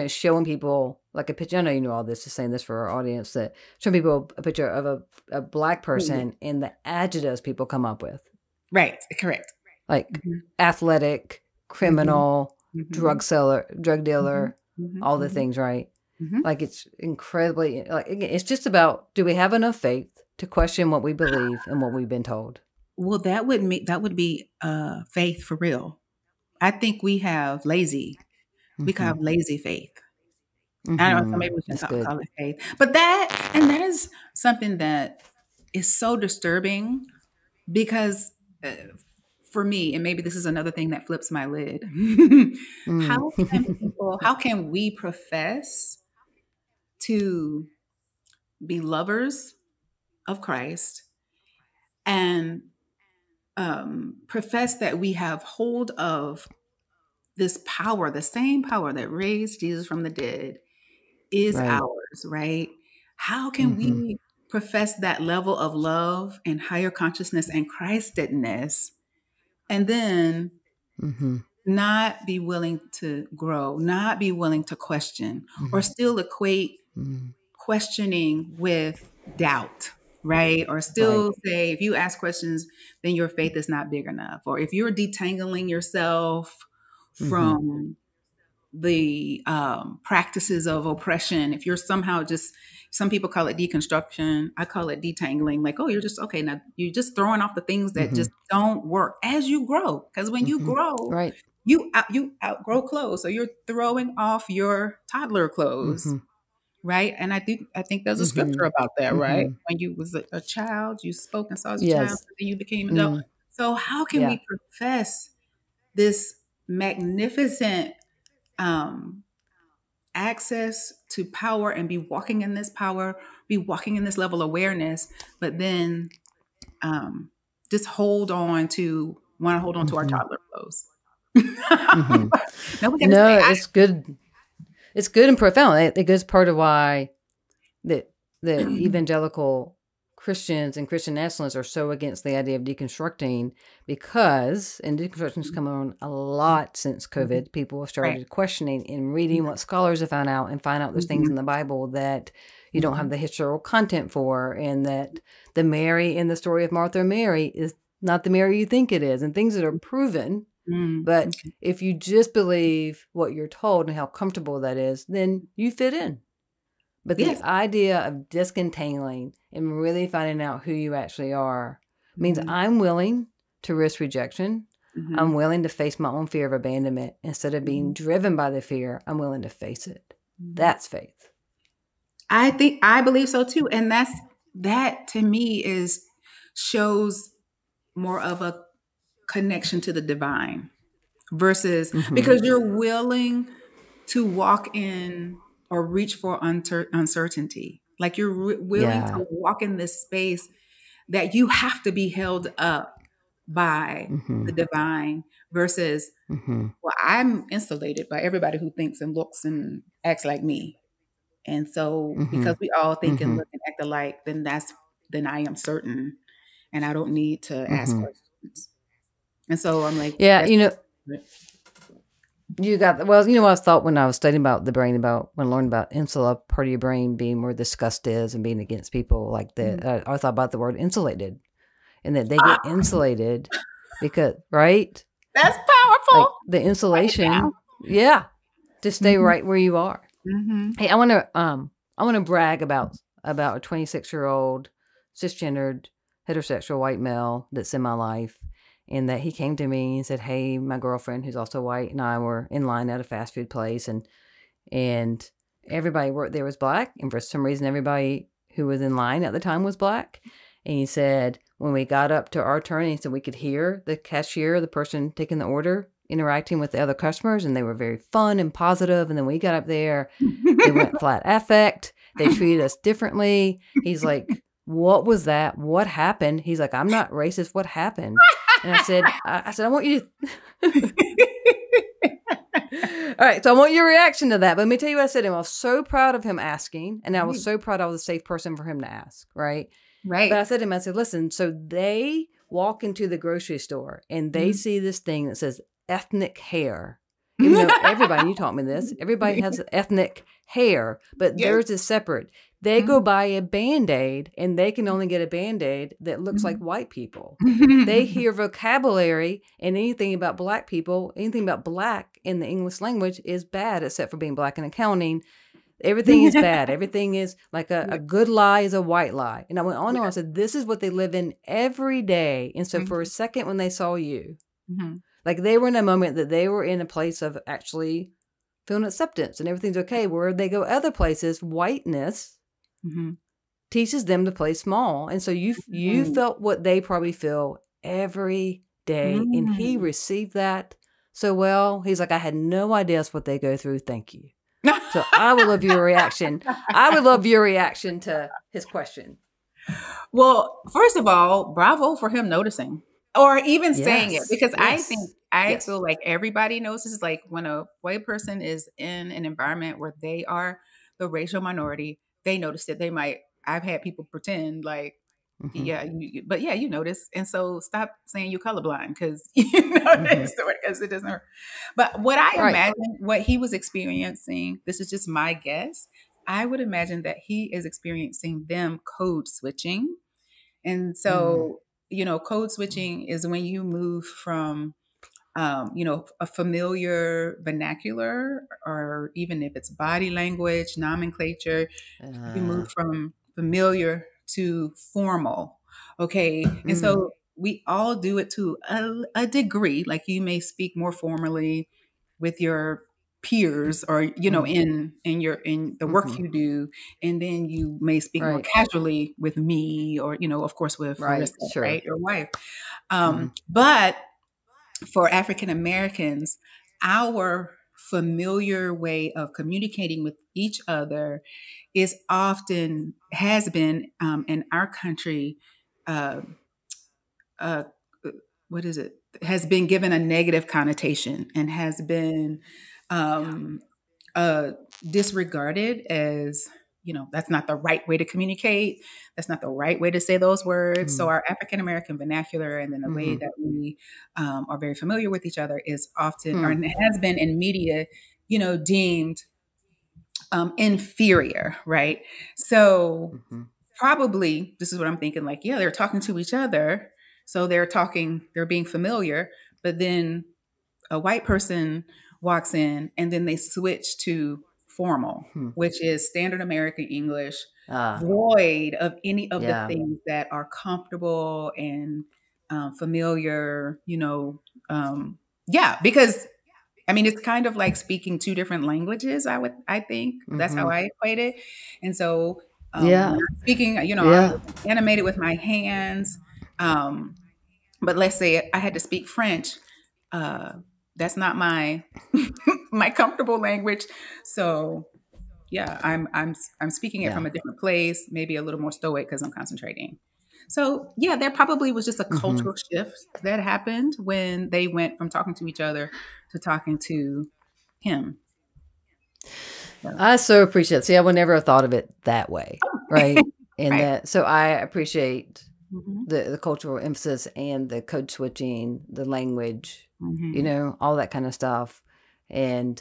showing people like a picture. I know you know all this, just saying this for our audience, that showing people a picture of a black person and the adjectives people come up with. Right. Correct. Like athletic, criminal, drug dealer, all the things, right? Like it's incredibly, like it's just about, do we have enough faith to question what we believe and what we've been told? Well, that would be faith for real. I think we have lazy. We can have lazy faith. I don't know, so maybe we should call it faith. But that is something that is so disturbing, because for me, and maybe this is another thing that flips my lid. How can we profess to be lovers of Christ and profess that we have hold of this power, the same power that raised Jesus from the dead is ours, right? How can we profess that level of love and higher consciousness and Christedness and then not be willing to grow, not be willing to question, or still equate questioning with doubt, right? Or still say, if you ask questions, then your faith is not big enough. Or if you're detangling yourself from the practices of oppression, if you're somehow just, some people call it deconstruction, I call it detangling, like, oh, you're just, okay, now you're just throwing off the things that just don't work as you grow. Because when you grow, you outgrow clothes. So you're throwing off your toddler clothes. right? And I think there's a scripture Mm-hmm. about that, right? Mm-hmm. When you was a child, you spoke and saw as a child, Yes. and then you became adult. Mm. So how can Yeah. we profess this magnificent um, access to power and be walking in this power, be walking in this level of awareness, but then um, just want to hold on to our Mm-hmm. toddler clothes? Mm-hmm. No, we got to No, stay. it's good. It's good and profound. It goes part of why the evangelical Christians and Christian nationalists are so against the idea of deconstructing, because, and deconstruction's come on a lot since COVID, people have Right. started questioning and reading what scholars have found out, and find out there's things in the Bible that you don't have the historical content for, and that the Mary in the story of Martha and Mary is not the Mary you think it is, and things that are proven. But Okay. if you just believe what you're told and how comfortable that is, then you fit in. But the Yes. idea of discontaining and really finding out who you actually are means Mhm. I'm willing to risk rejection. Mhm. I'm willing to face my own fear of abandonment. Instead of being driven by the fear, I'm willing to face it. That's faith. I believe so too. And that to me shows more of a connection to the divine versus Mm-hmm. because you're willing to walk in or reach for uncertainty. Like you're willing Yeah. to walk in this space that you have to be held up by Mm-hmm. the divine versus, Mm-hmm. well, I'm insulated by everybody who thinks and looks and acts like me. And so Mm-hmm. because we all think and Mm-hmm. look and act alike, then I am certain and I don't need to ask Mm-hmm. questions. And so I'm like, Yeah, that's you got, well, what I thought when I was studying about the brain, when I learned about insula, part of your brain being where disgust is and being against people like that. I thought about the word insulated, and that they get insulated because, right? that's powerful. Like the Write it insulation, down. yeah, to stay right where you are. Mm-hmm. Hey, I want to brag about a 26-year-old cisgendered heterosexual white male that's in my life, and that he came to me and said, "Hey, my girlfriend, who's also white, and I were in line at a fast food place, and everybody worked there was black, and for some reason, everybody who was in line at the time was black." And he said, when we got up to our turn, he said we could hear the cashier, the person taking the order, interacting with the other customers, and they were very fun and positive. And then we got up there, they went flat affect. They treated us differently. He's like, "What was that? What happened?" He's like, "I'm not racist. What happened?" And I said, I want you to. All right, so I want your reaction to that. But let me tell you what I said to him. I was so proud of him asking, and I was so proud I was a safe person for him to ask, right? Right. But I said to him, I said, "Listen, so they walk into the grocery store and they see this thing that says ethnic hair. Even though everybody, you taught me this, everybody has ethnic hair, but Yes. theirs is separate. They go buy a Band-Aid, and they can only get a Band-Aid that looks like white people. They hear vocabulary and anything about black people, anything about black in the English language is bad, except for being black in accounting. Everything is bad. Everything is like a good lie is a white lie." And I went on and on. I said, "This is what they live in every day." And so for a second, when they saw you, like they were in a moment that they were in a place of actually feeling acceptance and everything's okay. Where they go other places, whiteness teaches them to play small. And so you felt what they probably feel every day. And he received that so well. He's like, "I had no idea that's what they go through. Thank you." So I would love your reaction. I would love your reaction to his question. Well, first of all, bravo for him noticing or even saying it, Yes. because Yes. I Yes. feel like everybody notices, like when a white person is in an environment where they are the racial minority, they notice it. I've had people pretend like, yeah, but yeah, you notice. And so stop saying you colorblind because you notice because it doesn't hurt. But what I Right. imagine what he was experiencing, this is just my guess. I would imagine that he is experiencing them code switching. And so, code switching is when you move from, a familiar vernacular, or even if it's body language, nomenclature, you move from familiar to formal. Okay. And so we all do it to a degree. Like you may speak more formally with your peers or, you know, in the work Mm-hmm. you do. And then you may speak more Right. casually with me or, you know, of course, with Right. Larissa, Sure. right? Your wife. Mm-hmm. But for African Americans, our familiar way of communicating with each other is often has been in our country. Uh, uh, what is it? Has been given a negative connotation and has been um, uh, disregarded as, you know, that's not the right way to communicate. That's not the right way to say those words. So our African American vernacular and then the way Mm-hmm. that we are very familiar with each other is often, or Hmm. has been in media, you know, deemed inferior, right? So Mm-hmm. probably this is what I'm thinking, like, yeah, they're talking to each other. So they're being familiar, but then a white person walks in and then they switch to formal, Hmm. which is standard American English, Ah. void of any of the Yeah. things that are comfortable and familiar, you know. Yeah, because I mean, it's kind of like speaking two different languages. I think that's how Mm-hmm. I equate it. And so when Yeah. I'm speaking, you know, I'm Yeah. animated with my hands. Um, but let's say I had to speak French. Uh, that's not my my comfortable language. So yeah, I'm speaking it Yeah. from a different place, maybe a little more stoic because I'm concentrating. So yeah, there probably was just a Mm-hmm. cultural shift that happened when they went from talking to each other to talking to him. So, I so appreciate it. See, I would never have thought of it that way. Right. And right. that, so I appreciate Hmm. the cultural emphasis and the code switching, the language, you Hmm. know, all that kind of stuff. And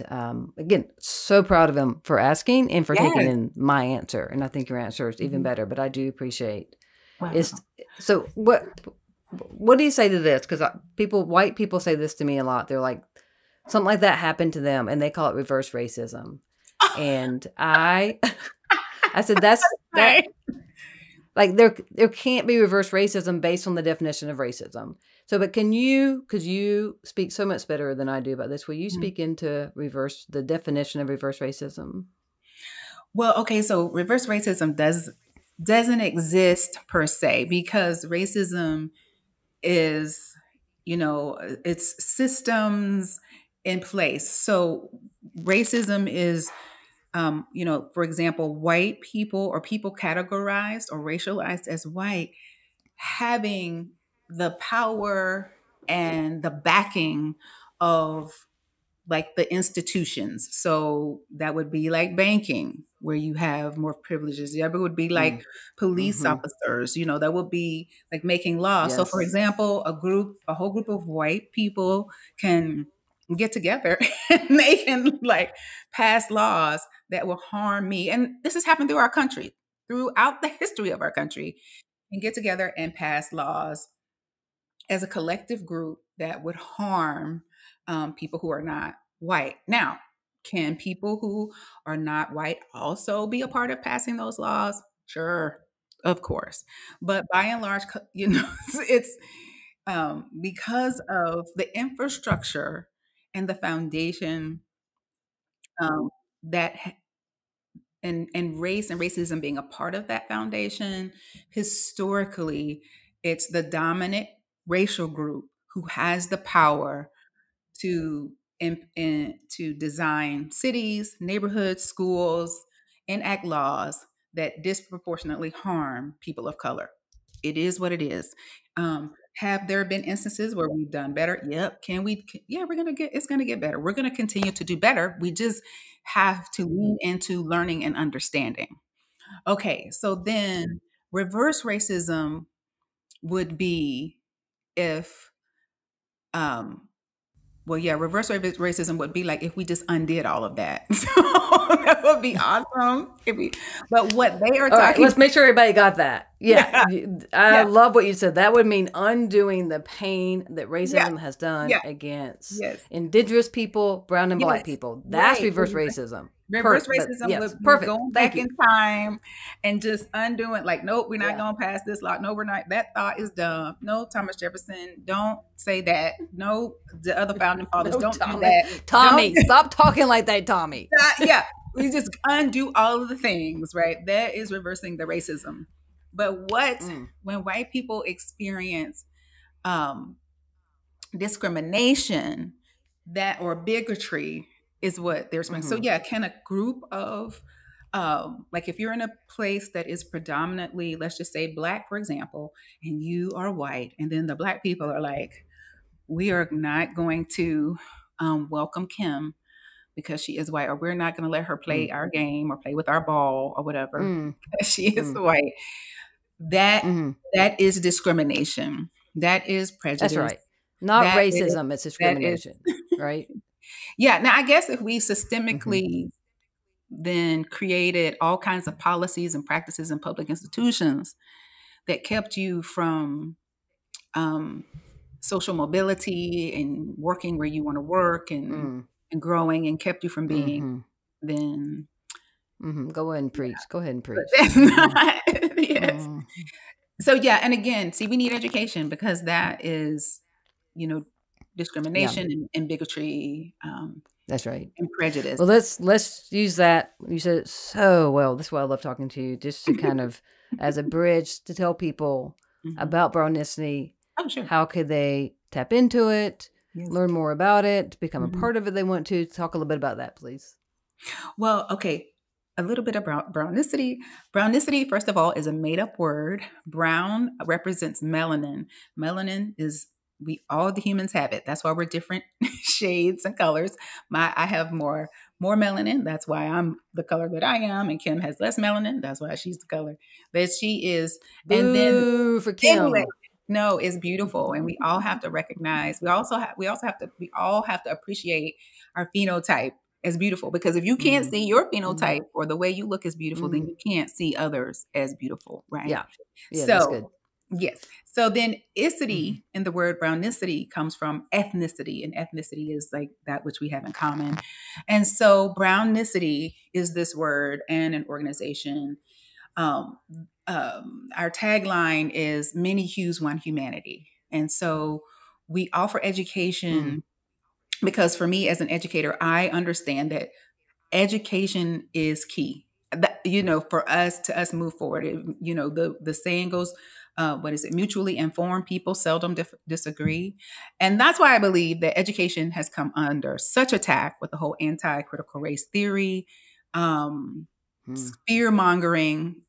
again, so proud of him for asking and for taking Yes. in my answer. And I think your answer is even Mhm. better, but I do appreciate Wow. it's so what do you say to this? Because white people say this to me a lot. They're like, something like that happened to them and they call it reverse racism. And I said, that, Right. like there can't be reverse racism based on the definition of racism. So, but because you speak so much better than I do about this, will you Mhm. speak into the definition of reverse racism? Well, okay, so reverse racism doesn't exist per se because racism is, you know, it's systems in place. So racism is, you know, for example, white people or people categorized or racialized as white having the power and the backing of like the institutions. So that would be like banking, where you have more privileges. The other would be like Mm. police Mm-hmm. officers, you know, that would be like making laws. So for Yes. example, a whole group of white people can get together and they can like pass laws that will harm me. And this has happened through our country, throughout the history of our country, and get together and pass laws as a collective group that would harm people who are not white. Now, can people who are not white also be a part of passing those laws? Sure, of course. But by and large, you know, it's because of the infrastructure and the foundation um, that and race and racism being a part of that foundation, historically, it's the dominant racial group who has the power to to design cities, neighborhoods, schools, enact laws that disproportionately harm people of color. It is what it is. Have there been instances where we've done better? Yep. Can we? Yeah, we're gonna get. It's gonna get better. We're gonna continue to do better. We just have to lean into learning and understanding. Okay, so then reverse racism would be if um, well, yeah, racism would be like if we just undid all of that. So that would be awesome. But what they are All right, talking, let's make sure everybody got that. Yeah, yeah, I yeah, love what you said. That would mean undoing the pain that yeah, racism has done yeah, against yes, indigenous people, brown and yes, black people. That's right, reverse racism. Reverse racism Yes, was perfect. going Thank back you. in time and just undoing, like, nope, we're not Yeah. going past this law. No, we're not. That thought is dumb. No, Thomas Jefferson, don't say that. No, the other founding fathers, No, don't do Tommy. that. Tommy, stop talking like that, Tommy. Yeah, we just undo all of the things, right? That is reversing the racism. But when white people experience um, discrimination, that or bigotry is what they're experiencing. So yeah, can a group of like if you're in a place that is predominantly, let's just say Black, for example, and you are white, and then the Black people are like, we are not going to welcome Kim because she is white, or we're not going to let her play our game or play with our ball or whatever because she is white. That is discrimination. That is prejudice. That's right. Not That racism, it's discrimination, right? Yeah. Now, I guess if we systemically then created all kinds of policies and practices in public institutions that kept you from social mobility and working where you want to work and growing and kept you from being, then go ahead and preach. Go ahead and preach. That's not, yes. So yeah, and again, see, we need education because that is, discrimination and bigotry. That's right. And prejudice. Well, let's use that. You said it so well. That's why I love talking to you, just to kind of as a bridge to tell people about Brownicity. Oh, sure. How could they tap into it, learn more about it, become a part of it? They want to talk a little bit about that, please. Well, okay. A little bit about Brownicity. Brownicity, first of all, is a made-up word. Brown represents melanin. Melanin is all the humans have it. That's why we're different shades and colors. I have more melanin. That's why I'm the color that I am. And Kim has less melanin. That's why she's the color that she is. Boo and then for Kim. Anyway, no, it's beautiful, and we all have to recognize. We all have to appreciate our phenotype as beautiful, because if you can't see your phenotype or the way you look as beautiful, then you can't see others as beautiful, right? Yeah, so that's good. Yes. So then icity in the word brownicity comes from ethnicity, and ethnicity is like that which we have in common. And so brownicity is this word and an organization. Our tagline is many hues, one humanity. And so we offer education because for me as an educator, I understand that education is key. For us to move forward. The saying goes, what is it? Mutually informed people seldom disagree. And that's why I believe that education has come under such attack with the whole anti-critical race theory, fear mongering,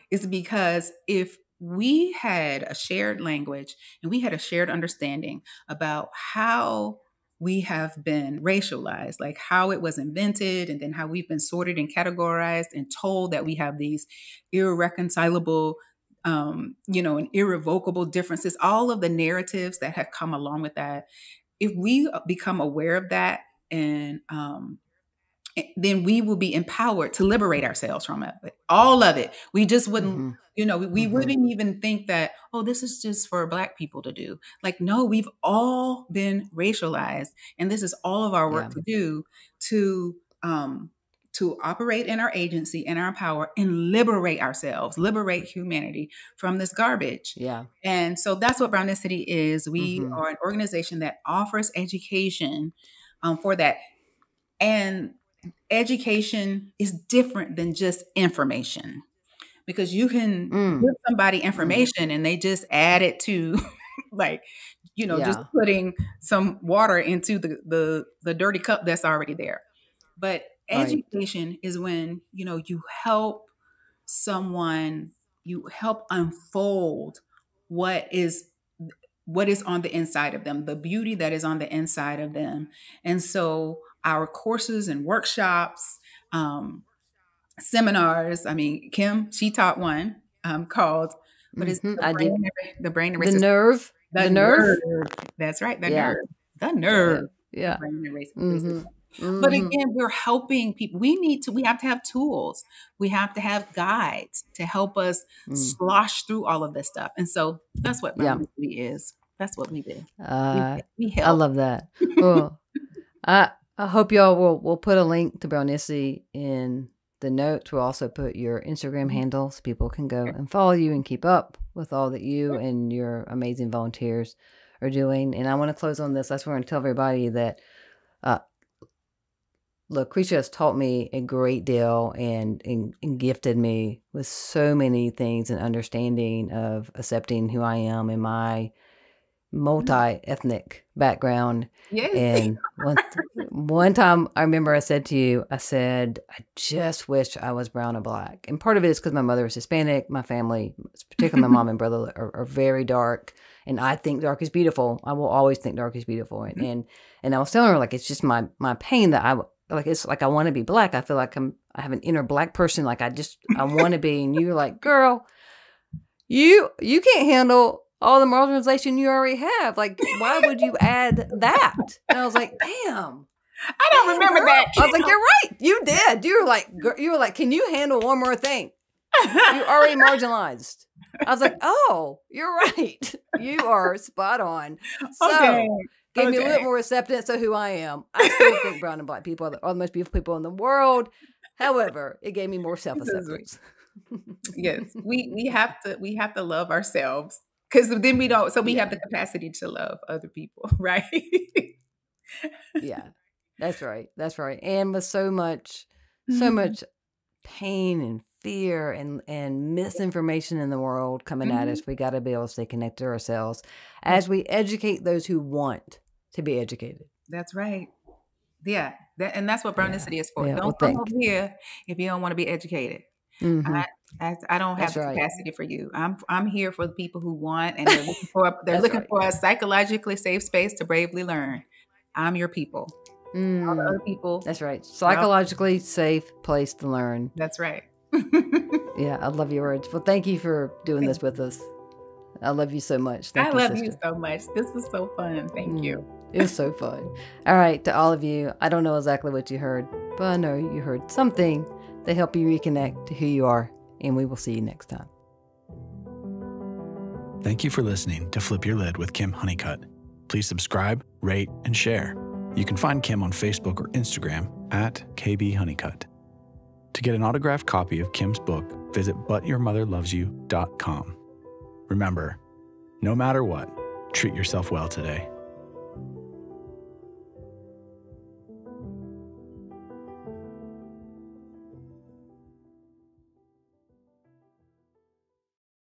is because if we had a shared language and we had a shared understanding about how we have been racialized, like how it was invented, and then how we've been sorted and categorized and told that we have these irreconcilable, and irrevocable differences, all of the narratives that have come along with that. If we become aware of that, and then we will be empowered to liberate ourselves from it. All of it. We just wouldn't, we wouldn't even think that, oh, this is just for Black people to do. Like, no, we've all been racialized, and this is all of our work to do to operate in our agency and our power and liberate ourselves, liberate humanity from this garbage. Yeah. And so that's what Brownicity is. We are an organization that offers education for that. And education is different than just information, because you can give somebody information and they just add it to just putting some water into the dirty cup that's already there. But education is when, you help someone, you help unfold what is on the inside of them, the beauty that is on the inside of them. And so our courses and workshops, seminars, Kim, she taught one called, what is it? The brain erasers. The nerve. That's right. The nerve. The nerve. Yeah. The brain erasers. But again, we're helping people. We have to have tools. We have to have guides to help us slosh through all of this stuff. And so that's what Brownicity is. That's what we do. We help. I love that. Well, I hope y'all will put a link to Brownicity in the notes. We'll also put your Instagram handle so people can go and follow you and keep up with all that you and your amazing volunteers are doing. And I want to close on this. I just want to tell everybody that Lucretia has taught me a great deal and gifted me with so many things and understanding of accepting who I am and my multi-ethnic background. Yes. And one time I remember I said to you, I just wish I was brown or black. And part of it is because my mother is Hispanic. My family, particularly my mom and brother, are very dark. And I think dark is beautiful. I will always think dark is beautiful. And I was telling her, like, it's just my pain that it's like I want to be black. I feel like I have an inner black person. Like I want to be. And you're like, girl, you can't handle all the marginalization you already have. Like, why would you add that? And I was like, damn. I don't remember girl. that. I was like, you're right. You did. You were like, can you handle one more thing? You already marginalized. I was like, oh, you're right. You are spot on. So, Okay. Gave me a little more acceptance of who I am. I still think brown and black people are the most beautiful people in the world. However, it gave me more self-acceptance. Yes, we have to love ourselves, because then we don't. So we have the capacity to love other people, right? Yeah, that's right. That's right. And with so much pain and fear and misinformation in the world coming at us, we got to be able to stay connected to ourselves as we educate those who want to be educated. That's right. Yeah. And that's what Brownicity is for. Yeah, Don't come over here if you don't want to be educated. Mm-hmm. I don't have the capacity for you. I'm here for the people who want, and they're looking for a psychologically safe space to bravely learn. I'm your people. All the other people. That's right. Psychologically safe place to learn. That's right. Yeah, I love your words. Well, thank you for doing this with us. I love you so much. Thank you, love sister. you so much. This was so fun. Thank you. It was so fun. All right, to all of you, I don't know exactly what you heard, but I know you heard something to help you reconnect to who you are, and we will see you next time. Thank you for listening to Flip Your Lid with Kim Honeycutt. Please subscribe, rate, and share. You can find Kim on Facebook or Instagram at kbhoneycutt. To get an autographed copy of Kim's book, visit butyourmotherlovesyou.com. Remember, no matter what, treat yourself well today.